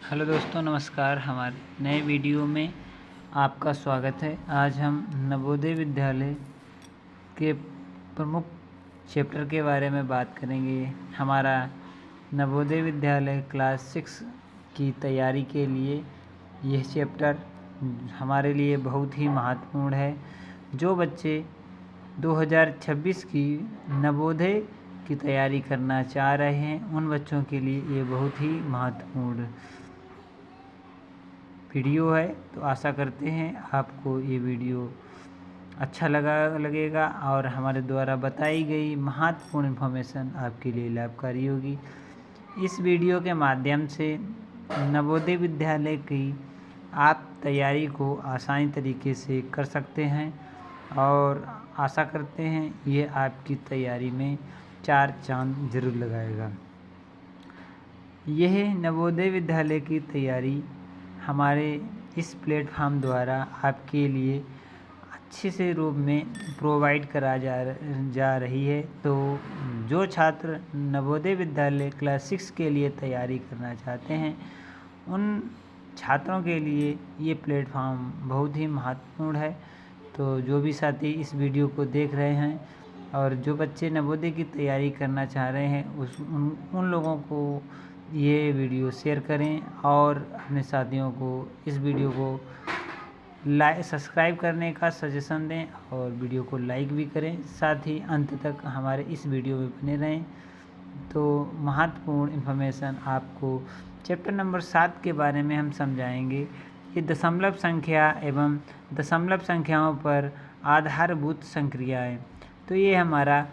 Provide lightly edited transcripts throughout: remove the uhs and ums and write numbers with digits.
Hello दोस्तों, नमस्कार। हमारे नए वीडियो में आपका स्वागत है। आज हम नवोदय विद्यालय के प्रमुख चैप्टर के बारे में बात करेंगे। हमारा नवोदय विद्यालय क्लास 6 की तैयारी के लिए यह चैप्टर हमारे लिए बहुत ही महत्वपूर्ण है। जो बच्चे 2026 की नवोदय की तैयारी करना चाह रहे हैं, उन बच्चों के लिए ये बहुत ही महत्वपूर्ण वीडियो है। तो आशा करते हैं आपको ये वीडियो अच्छा लगेगा और हमारे द्वारा बताई गई महत्वपूर्ण इन्फॉर्मेशन आपके लिए लाभकारी होगी। इस वीडियो के माध्यम से नवोदय विद्यालय की आप तैयारी को आसानी तरीके से कर सकते हैं और आशा करते हैं ये आपकी तैयारी में 4 चांद जरूर लगाएगा। यह नवोदय विद्यालय की तैयारी हमारे इस प्लेटफॉर्म द्वारा आपके लिए अच्छे से रूप में प्रोवाइड करा जा रही है। तो जो छात्र नवोदय विद्यालय क्लास 6 के लिए तैयारी करना चाहते हैं, उन छात्रों के लिए ये प्लेटफॉर्म बहुत ही महत्वपूर्ण है। तो जो भी साथी इस वीडियो को देख रहे हैं और जो बच्चे नवोदय की तैयारी करना चाह रहे हैं, उन लोगों को ये वीडियो शेयर करें और अपने साथियों को इस वीडियो को सब्सक्राइब करने का सजेशन दें और वीडियो को लाइक भी करें। साथ ही अंत तक हमारे इस वीडियो में बने रहें। तो महत्वपूर्ण इन्फॉर्मेशन आपको चैप्टर नंबर 7 के बारे में हम समझाएंगे। ये दशमलव संख्या एवं दशमलव संख्याओं पर आधारभूत संक्रियाएं। तो ये हमारा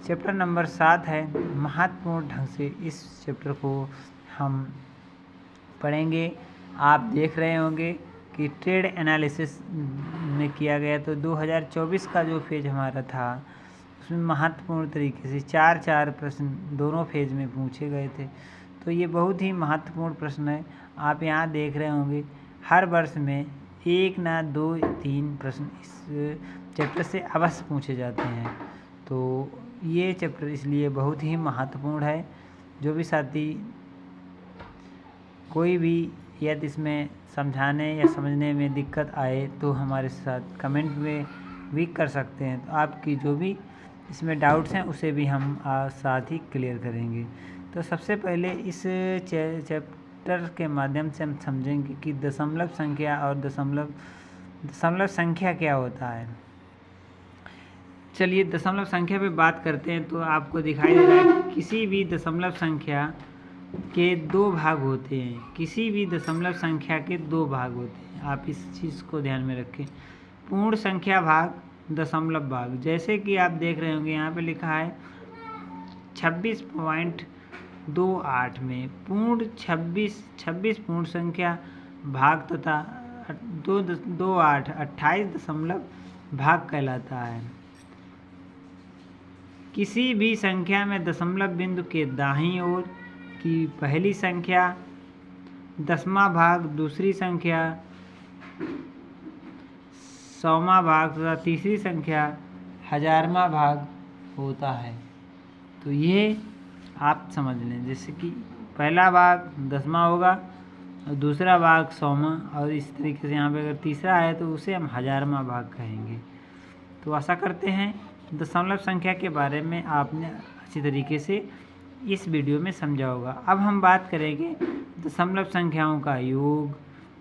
चैप्टर नंबर 7 है। महत्वपूर्ण ढंग से इस चैप्टर को हम पढ़ेंगे। आप देख रहे होंगे कि ट्रेड एनालिसिस में किया गया, तो 2024 का जो फेज हमारा था उसमें महत्वपूर्ण तरीके से 4 प्रश्न दोनों फेज में पूछे गए थे। तो ये बहुत ही महत्वपूर्ण प्रश्न है। आप यहाँ देख रहे होंगे हर वर्ष में 1 ना 2 3 प्रश्न इस चैप्टर से अवश्य पूछे जाते हैं। तो ये चैप्टर इसलिए बहुत ही महत्वपूर्ण है। जो भी साथी कोई भी यदि इसमें समझाने या समझने में दिक्कत आए तो हमारे साथ कमेंट में भी कर सकते हैं। तो आपकी जो भी इसमें डाउट्स हैं उसे भी हम साथ ही क्लियर करेंगे। तो सबसे पहले इस चैप्टर के माध्यम से हम समझेंगे कि दशमलव संख्या और दशमलव संख्या क्या होता है। चलिए दशमलव संख्या पे बात करते हैं। तो आपको दिखाई दे रहा है कि किसी भी दशमलव संख्या के 2 भाग होते हैं। किसी भी दशमलव संख्या के 2 भाग होते हैं। आप इस चीज़ को ध्यान में रखें। पूर्ण संख्या भाग, दशमलव भाग। जैसे कि आप देख रहे होंगे यहाँ पे लिखा है 26.28 में पूर्ण 26 पूर्ण संख्या भाग तथा 28 दशमलव भाग कहलाता है। किसी भी संख्या में दशमलव बिंदु के दाहिनी ओर की पहली संख्या, 10वां भाग दूसरी संख्या, 100वां भाग तथा तीसरी संख्या 1000वां भाग होता है। तो ये आप समझ लें। जैसे कि पहला भाग 10वां होगा और दूसरा भाग 100वां, और इस तरीके से यहाँ पे अगर तीसरा है तो उसे हम 1000वां भाग कहेंगे। तो आशा करते हैं दशमलव संख्या के बारे में आपने अच्छी तरीके से इस वीडियो में समझा होगा। अब हम बात करेंगे दशमलव संख्याओं का योग,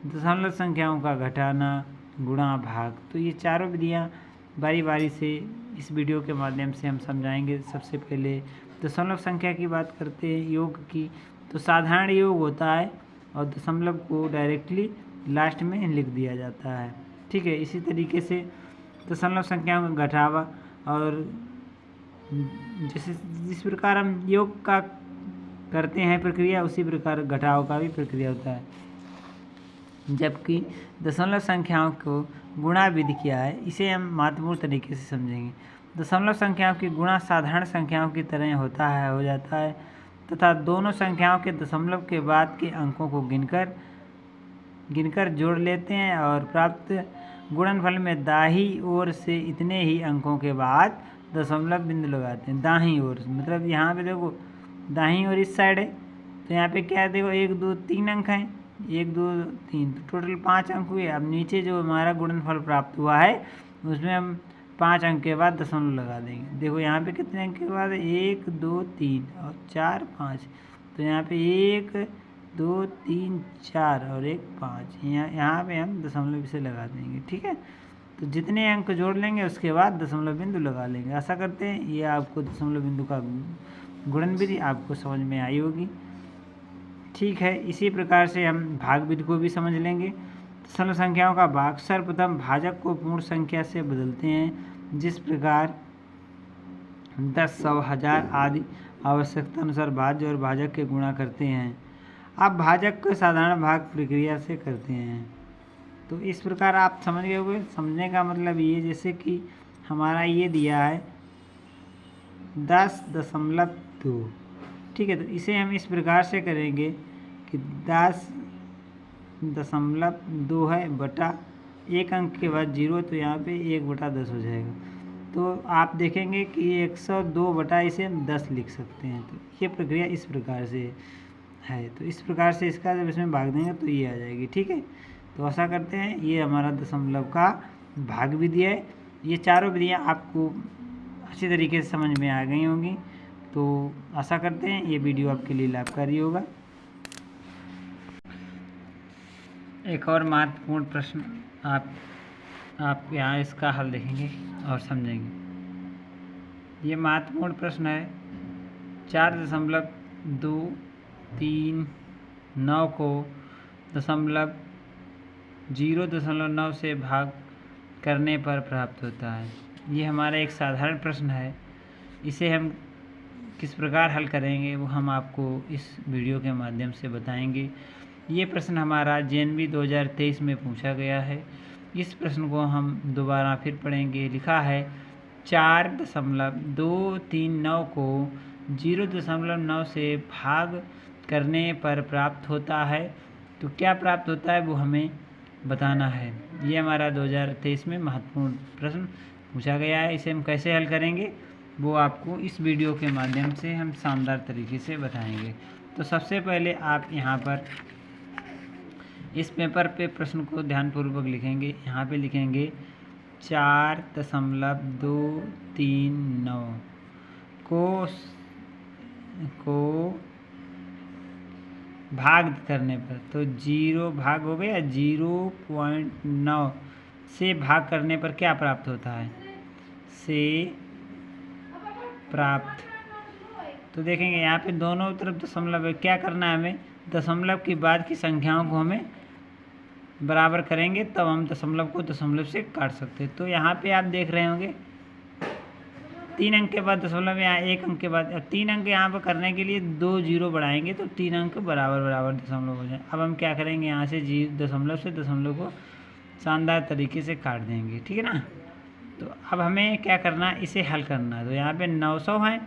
दशमलव संख्याओं का घटाना, गुणा, भाग। तो ये चारों विधियाँ बारी बारी से इस वीडियो के माध्यम से हम समझाएंगे। सबसे पहले दशमलव संख्या की बात करते हैं, योग की। तो साधारण योग होता है और दशमलव को डायरेक्टली लास्ट में लिख दिया जाता है। ठीक है। इसी तरीके से दशमलव संख्याओं का घटावा, और जिस प्रकार हम योग का करते हैं प्रक्रिया, उसी प्रकार घटाव का भी प्रक्रिया होता है। जबकि दशमलव संख्याओं को गुणा विधि क्या है, इसे हम महत्वपूर्ण तरीके से समझेंगे। दशमलव संख्याओं की गुणा साधारण संख्याओं की तरह हो जाता है तथा दोनों संख्याओं के दशमलव के बाद के अंकों को गिनकर जोड़ लेते हैं और प्राप्त गुणनफल में दाहिनी ओर से इतने ही अंकों के बाद दशमलव बिंदु लगाते हैं। दाहिनी ओर मतलब यहाँ पे देखो दाहिनी ओर इस साइड है, तो यहाँ पे क्या है, देखो 1 2 3 अंक हैं, 1 2 3, तो टोटल 5 अंक हुए। अब नीचे जो हमारा गुणनफल प्राप्त हुआ है उसमें हम 5 अंक के बाद दशमलव लगा देंगे। देखो यहाँ पे कितने अंक के बाद 1 2 3 और 4 5, तो यहाँ पे 1 2 3 4 और 1 5, यहाँ पे हम दशमलव इसे लगा देंगे। ठीक है, तो जितने अंक जोड़ लेंगे उसके बाद दशमलव बिंदु लगा लेंगे। ऐसा करते हैं, ये आपको दशमलव बिंदु का गुणन विधि आपको समझ में आई होगी। ठीक है, इसी प्रकार से हम भाग विधि को भी समझ लेंगे। दशमलव संख्याओं का भाग, सर्वप्रथम भाजक को पूर्ण संख्या से बदलते हैं, जिस प्रकार 10 100 1000 आदि आवश्यकता अनुसार भाज्य और भाजक के गुणा करते हैं। अब भाजक को साधारण भाग प्रक्रिया से करते हैं। तो इस प्रकार आप समझ गए होंगे। समझने का मतलब ये, जैसे कि हमारा ये दिया है 10.2, ठीक है, तो इसे हम इस प्रकार से करेंगे कि 10.2 है बटा 1 अंक के बाद 0, तो यहाँ पे 1/10 हो जाएगा। तो आप देखेंगे कि 102 बटा इसे हम 10 लिख सकते हैं। तो ये प्रक्रिया इस प्रकार से है। तो इस प्रकार से इसका जब इसमें भाग देंगे तो ये आ जाएगी। ठीक है, तो ऐसा करते हैं, ये हमारा दशमलव का भाग विधि है। ये चारों विधियाँ आपको अच्छी तरीके से समझ में आ गई होंगी। तो आशा करते हैं ये वीडियो आपके लिए लाभकारी होगा। एक और महत्वपूर्ण प्रश्न आप यहाँ इसका हल देखेंगे और समझेंगे। ये महत्वपूर्ण प्रश्न है। 4.239 को 0.9 से भाग करने पर प्राप्त होता है। ये हमारा एक साधारण प्रश्न है। इसे हम किस प्रकार हल करेंगे वो हम आपको इस वीडियो के माध्यम से बताएंगे। ये प्रश्न हमारा JNV 2023 में पूछा गया है। इस प्रश्न को हम दोबारा फिर पढ़ेंगे। लिखा है 4.239 को 0.9 से भाग करने पर प्राप्त होता है। तो क्या प्राप्त होता है वो हमें बताना है। ये हमारा 2023 में महत्वपूर्ण प्रश्न पूछा गया है। इसे हम कैसे हल करेंगे वो आपको इस वीडियो के माध्यम से हम शानदार तरीके से बताएंगे। तो सबसे पहले आप यहाँ पर इस पेपर पे प्रश्न को ध्यानपूर्वक लिखेंगे। यहाँ पे लिखेंगे 4.239 को भाग करने पर, तो 0 भाग हो गया, 0.9 से भाग करने पर क्या प्राप्त होता है, से प्राप्त। तो देखेंगे यहाँ पे दोनों तरफ दशमलव है। क्या करना है हमें, दशमलव के बाद की संख्याओं को हमें बराबर करेंगे, तब हम दशमलव को दशमलव से काट सकते हैं। तो यहाँ पे आप देख रहे होंगे 3 अंक के बाद दशमलव, यहाँ 1 अंक के बाद 3 अंक यहाँ पर करने के लिए 2 0 बढ़ाएंगे तो 3 अंक बराबर दशमलव हो जाए। अब हम क्या करेंगे, यहाँ से दशमलव से दशमलव को शानदार तरीके से काट देंगे। ठीक है ना। तो अब हमें क्या करना है, इसे हल करना है। तो यहाँ पे 900 है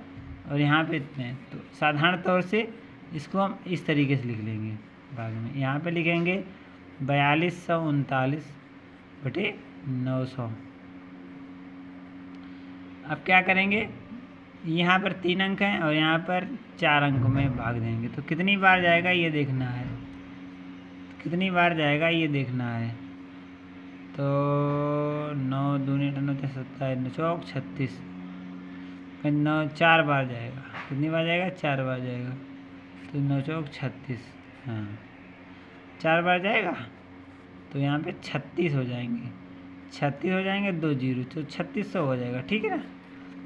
और यहाँ पे इतने, तो साधारण तौर से इसको हम इस तरीके से लिख लेंगे भाग में। यहाँ पे लिखेंगे 4239/900। अब क्या करेंगे, यहाँ पर 3 अंक हैं और यहाँ पर 4 अंकों में भाग देंगे। तो कितनी बार जाएगा ये देखना है, कितनी बार जाएगा ये देखना है। तो 9 दूनी 9 27 9 चौक 36, 9 4 बार जाएगा। कितनी बार जाएगा, 4 बार जाएगा। तो 9 चौक 36, हाँ 4 बार जाएगा। तो यहाँ पे 36 हो जाएंगे, 36 हो जाएंगे, 2 0, तो 3600 हो जाएगा। ठीक है ना।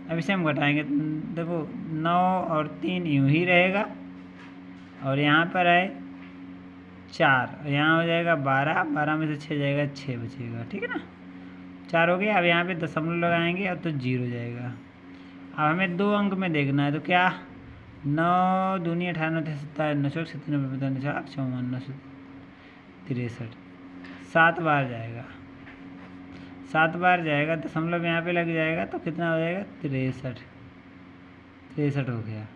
अब इसे हम घटाएंगे, देखो 9 और 3 यूँ ही रहेगा और यहाँ पर है 4, यहाँ हो जाएगा 12, 12 में से 6 जाएगा, 6 बचेगा। ठीक है ना, 4 हो गया। अब यहाँ पे दशमलव लगाएंगे और तो 0 जाएगा। अब हमें 2 अंक में देखना है। तो क्या, 9 दूनी 18 9 27 9 चौक 37 9 54 63, 7 बार जाएगा, 7 बार जाएगा। दशमलव यहाँ पे लग जाएगा तो कितना हो जाएगा, 63 हो गया,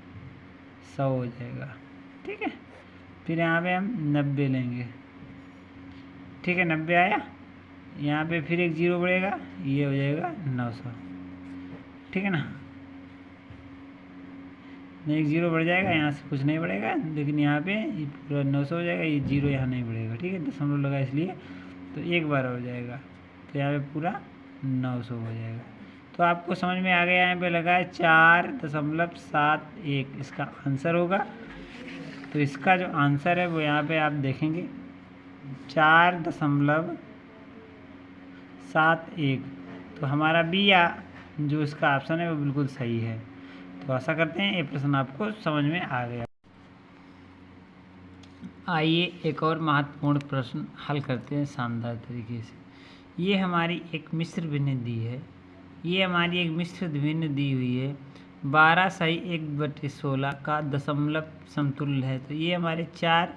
100 हो जाएगा। ठीक है, फिर यहाँ पे हम 90 लेंगे। ठीक है, 90 आया। यहाँ पे फिर एक 0 बढ़ेगा, ये हो जाएगा 900। ठीक है ना, नहीं, एक जीरो बढ़ जाएगा, यहाँ से कुछ नहीं बढ़ेगा, लेकिन यहाँ पे ये पूरा 900 हो जाएगा, ये जीरो यहाँ नहीं बढ़ेगा, ठीक है, दशमलव लगा इसलिए, तो एक बार हो जाएगा, तो यहाँ पे पूरा 900 हो जाएगा। तो आपको समझ में आ गया, यहाँ पे लगा है 4.71 इसका आंसर होगा। तो इसका जो आंसर है वो यहाँ पे आप देखेंगे 4.71। तो हमारा बी या जो इसका ऑप्शन है वो बिल्कुल सही है। तो आशा करते हैं ये प्रश्न आपको समझ में आ गया। आइए एक और महत्वपूर्ण प्रश्न हल करते हैं शानदार तरीके से। ये हमारी एक मिश्र भिन्न दी है, ये हमारी एक मिश्र भिन्न दी हुई है, 12 सही 1/16 का दशमलव समतुल्य है। तो ये हमारे 4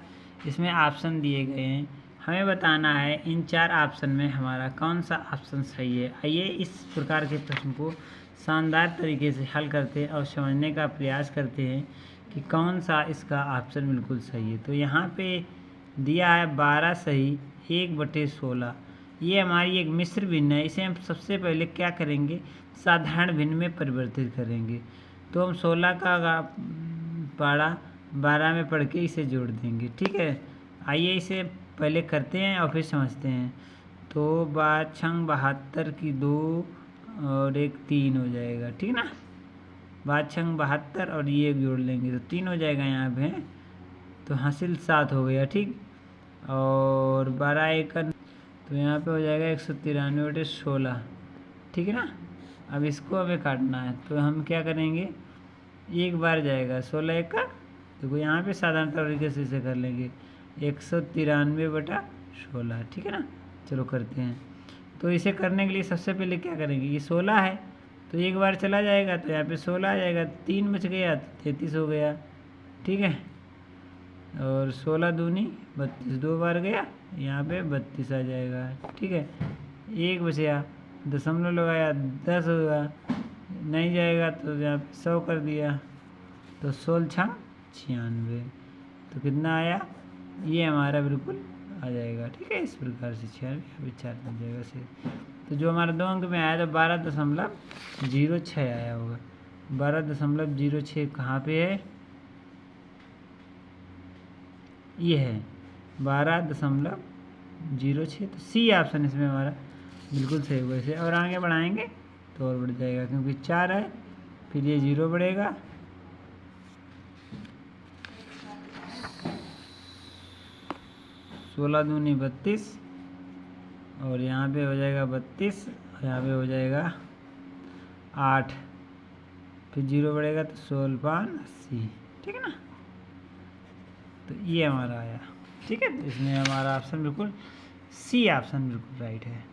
इसमें ऑप्शन दिए गए हैं, हमें बताना है इन 4 ऑप्शन में हमारा कौन सा ऑप्शन सही है। आइए इस प्रकार के प्रश्न को शानदार तरीके से हल करते हैं और समझने का प्रयास करते हैं कि कौन सा इसका ऑप्शन बिल्कुल सही है। तो यहाँ पे दिया है 12 सही 1/16, ये हमारी एक मिश्र भिन्न है। इसे हम सबसे पहले क्या करेंगे, साधारण भिन्न में परिवर्तित करेंगे। तो हम 16 का पारा 12 में पढ़ के इसे जोड़ देंगे, ठीक है। आइए इसे पहले करते हैं और फिर समझते हैं। तो 72 की 2 और 1 3 हो जाएगा, ठीक ना। 72 और ये जोड़ लेंगे तो 3 हो जाएगा यहाँ पे, तो हासिल 7 हो गया, ठीक। और 12 1 तो यहाँ पे हो जाएगा 193/16, ठीक है ना। अब इसको हमें काटना है, तो हम क्या करेंगे, एक बार जाएगा 16 1 का, देखो यहाँ पे साधारण तरीके से इसे कर लेंगे 193/16, ठीक है ना। चलो करते हैं। तो इसे करने के लिए सबसे पहले क्या करेंगे, ये 16 है तो एक बार चला जाएगा, तो यहाँ पे 16 आ जाएगा, 3 बच गया तो 33 हो गया, ठीक है। और 16 दूनी 32, 2 बार गया, यहाँ पे 32 आ जाएगा, ठीक है। एक बचा, दशमलव लगाया 10 होगा, नहीं जाएगा तो यहाँ पे 100 कर दिया, तो 16 96, तो कितना आया, ये हमारा बिल्कुल आ जाएगा, ठीक है। इस प्रकार से 96 4 बन जाएगा से। तो जो हमारा 2 अंक में आया था 12.06 आया होगा। 12.06 कहाँ पे है, ये है 12.06, तो सी ऑप्शन इसमें हमारा बिल्कुल सही होगा। इसे और आगे बढ़ाएंगे तो और बढ़ जाएगा, क्योंकि 4 है, फिर ये 0 बढ़ेगा, 16 दूनी 32, और यहाँ पे हो जाएगा 32, और यहाँ पे हो जाएगा 8, फिर 0 बढ़ेगा तो 16 80, ठीक है ना। तो ये हमारा आया, ठीक है। तो इसमें हमारा ऑप्शन बिल्कुल सी ऑप्शन बिल्कुल राइट है।